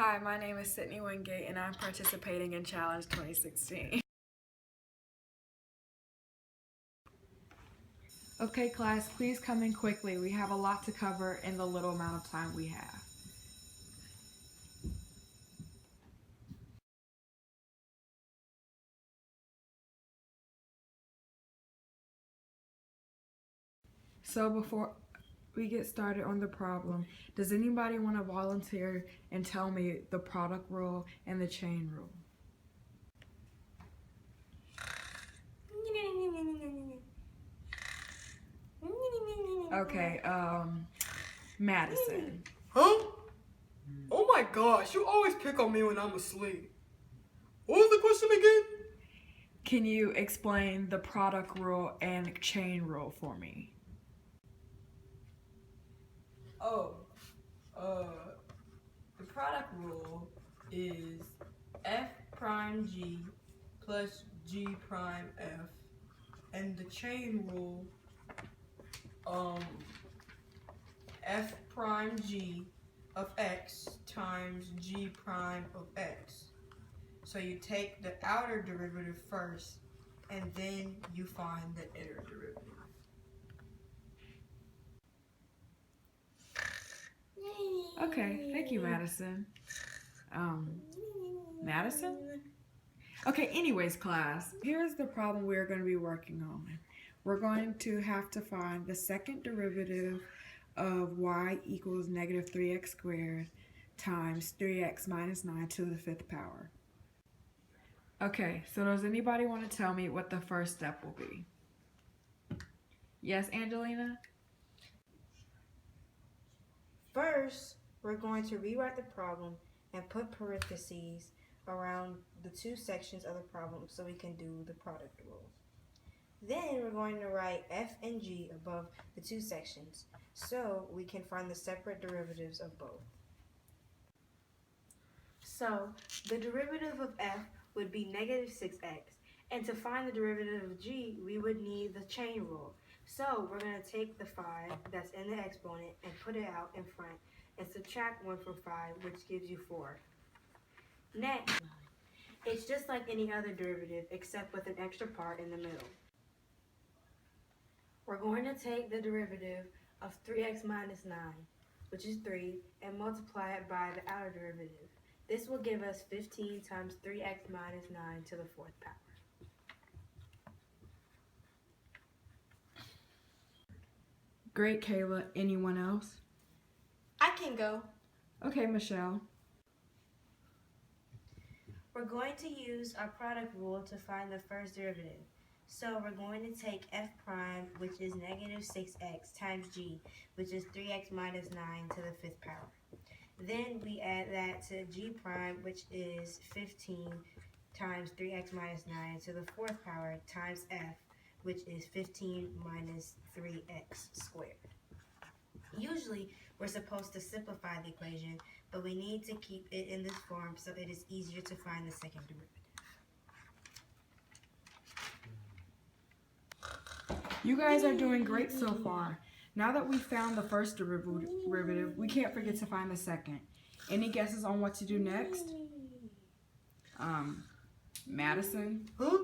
Hi, my name is Sydney Wingate and I'm participating in Challenge 2016. Okay class, please come in quickly. We have a lot to cover in the little amount of time we have. So before we get started on the problem, does anybody want to volunteer and tell me the product rule and the chain rule? Okay, Madison. Huh? Oh my gosh, you always pick on me when I'm asleep. What was the question again? Can you explain the product rule and chain rule for me? The product rule is F prime G plus G prime F. And the chain rule, F prime G of X times G prime of X. So you take the outer derivative first, and then you find the inner derivative. Okay, thank you, Madison. Madison? Okay, anyways, class, here's the problem we're going to be working on. We're going to have to find the second derivative of y equals negative 3x squared times 3x minus 9 to the 5th power. Okay, so does anybody want to tell me what the first step will be? Yes, Angelina? First, we're going to rewrite the problem and put parentheses around the two sections of the problem so we can do the product rules. Then we're going to write f and g above the two sections so we can find the separate derivatives of both. So the derivative of f would be negative 6x, and to find the derivative of g we would need the chain rule. So we're going to take the 5 that's in the exponent and put it out in front and subtract 1 from 5, which gives you 4. Next, it's just like any other derivative except with an extra part in the middle. We're going to take the derivative of 3x minus 9, which is 3, and multiply it by the outer derivative. This will give us 15 times 3x minus 9 to the 4th power. Great, Kayla. Anyone else? I can go. Okay, Michelle. We're going to use our product rule to find the first derivative. So we're going to take f prime, which is negative 6x, times g, which is 3x minus 9 to the 5th power. Then we add that to g prime, which is 15 times 3x minus 9 to the 4th power, times f, which is 15 minus 3x squared. Usually, we're supposed to simplify the equation, but we need to keep it in this form so it is easier to find the second derivative. You guys are doing great so far. Now that we found the first derivative, we can't forget to find the second. Any guesses on what to do next? Madison? Huh?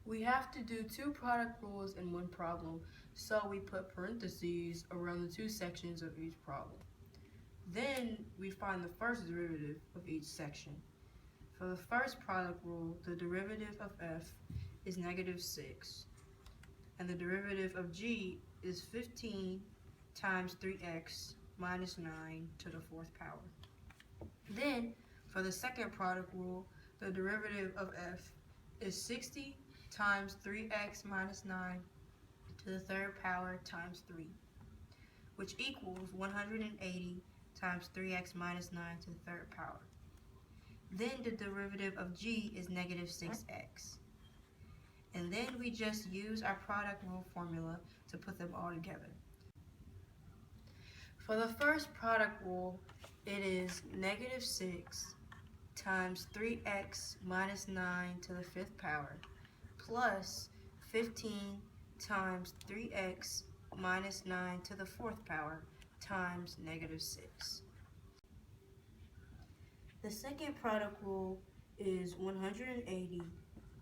We have to do two product rules in one problem, so we put parentheses around the two sections of each problem. Then we find the first derivative of each section. For the first product rule, the derivative of f is negative 6, and the derivative of g is 15 times 3x minus 9 to the 4th power. Then, for the second product rule, the derivative of f is 60 times 3x minus 9 to the 3rd power times 3, which equals 180 times 3x minus 9 to the 3rd power. Then the derivative of g is negative 6x. And then we just use our product rule formula to put them all together. For the first product rule, it is negative 6 times 3x minus 9 to the 5th power plus 15 times 3x minus 9 to the 4th power times negative 6. The second product rule is 180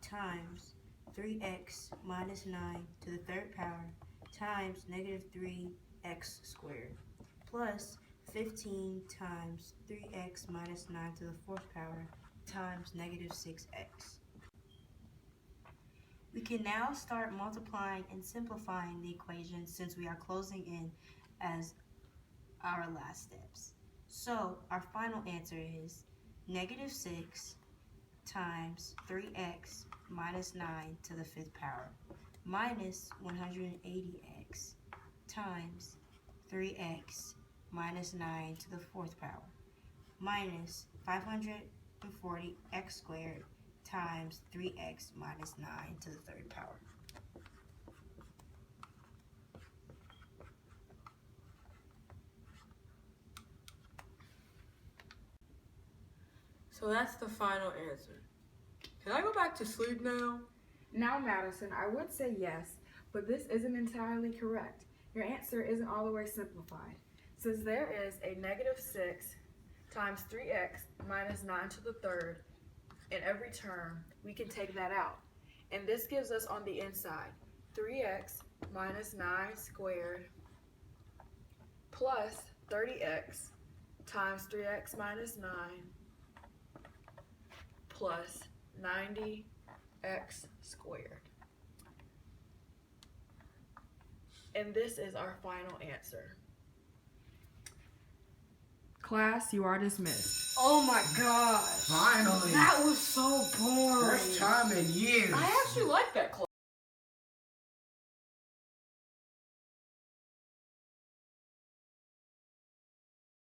times 3x minus 9 to the third power times negative 3x squared plus 15 times 3x minus 9 to the fourth power times negative 6x. We can now start multiplying and simplifying the equation since we are closing in as our last steps. So our final answer is negative 6 times 3x minus 9 to the fifth power minus 180x times 3x minus 9 to the fourth power minus 540x squared times 3x minus 9 to the third power. So that's the final answer. Can I go back to sleep now? Now, Madison, I would say yes, but this isn't entirely correct. Your answer isn't all the way simplified. Since there is a negative 6 times 3x minus 9 to the third in every term, we can take that out. And this gives us on the inside 3x minus 9 squared plus 30x times 3x minus 9 plus 90x squared. And this is our final answer. Class, you are dismissed. Oh my gosh. Finally. That was so boring. First time in years. I actually like that class.